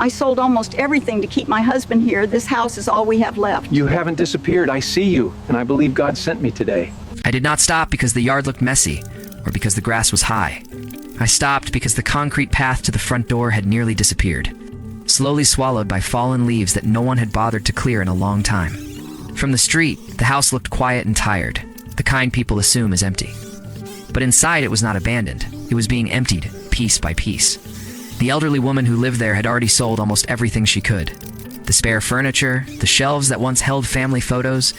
I sold almost everything to keep my husband here. This house is all we have left. You haven't disappeared. I see you, and I believe God sent me today. I did not stop because the yard looked messy or because the grass was high. I stopped because the concrete path to the front door had nearly disappeared, slowly swallowed by fallen leaves that no one had bothered to clear in a long time. From the street, the house looked quiet and tired, the kind people assume is empty. But inside it was not abandoned. It was being emptied, piece by piece. The elderly woman who lived there had already sold almost everything she could. The spare furniture, the shelves that once held family photos,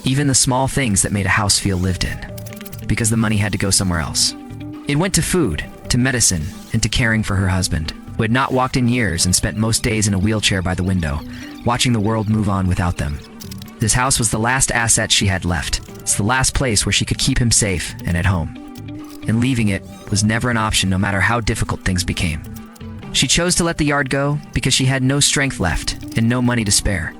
even the small things that made a house feel lived in. Because the money had to go somewhere else. It went to food, to medicine, and to caring for her husband, who had not walked in years and spent most days in a wheelchair by the window, watching the world move on without them. This house was the last asset she had left. It's the last place where she could keep him safe and at home. And leaving it was never an option, no matter how difficult things became. She chose to let the yard go because she had no strength left and no money to spare.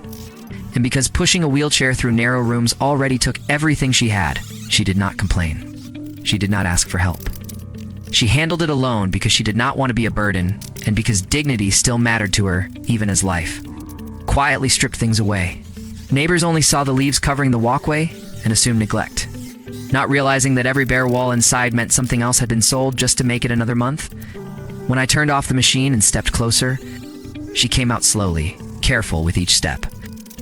And because pushing a wheelchair through narrow rooms already took everything she had, she did not complain. She did not ask for help. She handled it alone because she did not want to be a burden, and because dignity still mattered to her, even as life. Quietly stripped things away. Neighbors only saw the leaves covering the walkway and assumed neglect. Not realizing that every bare wall inside meant something else had been sold just to make it another month. When I turned off the machine and stepped closer, she came out slowly, careful with each step.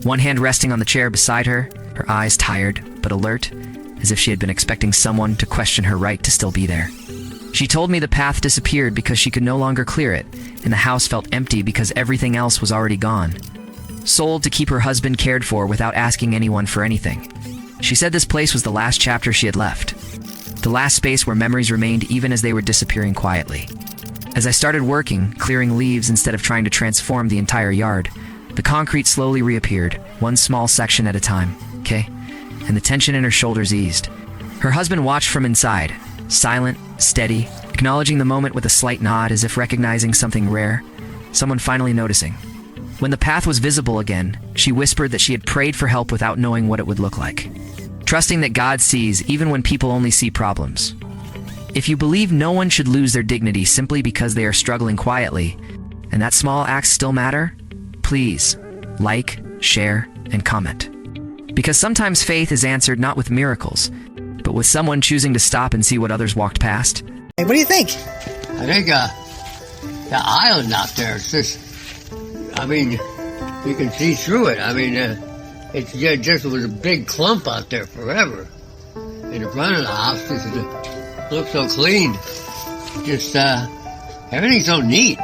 One hand resting on the chair beside her, her eyes tired but alert, as if she had been expecting someone to question her right to still be there. She told me the path disappeared because she could no longer clear it, and the house felt empty because everything else was already gone. Sold to keep her husband cared for without asking anyone for anything. She said this place was the last chapter she had left. The last space where memories remained even as they were disappearing quietly. As I started working, clearing leaves instead of trying to transform the entire yard, the concrete slowly reappeared, one small section at a time, okay? And the tension in her shoulders eased. Her husband watched from inside, silent, steady, acknowledging the moment with a slight nod as if recognizing something rare, someone finally noticing. When the path was visible again, she whispered that she had prayed for help without knowing what it would look like. Trusting that God sees even when people only see problems. If you believe no one should lose their dignity simply because they are struggling quietly, and that small acts still matter, please like, share, and comment. Because sometimes faith is answered not with miracles, but with someone choosing to stop and see what others walked past. Hey, what do you think? I think the island out there is just, I mean, you can see through it. I mean, it's just was a big clump out there forever. In the front of the house, just looks so clean. Just, everything's so neat.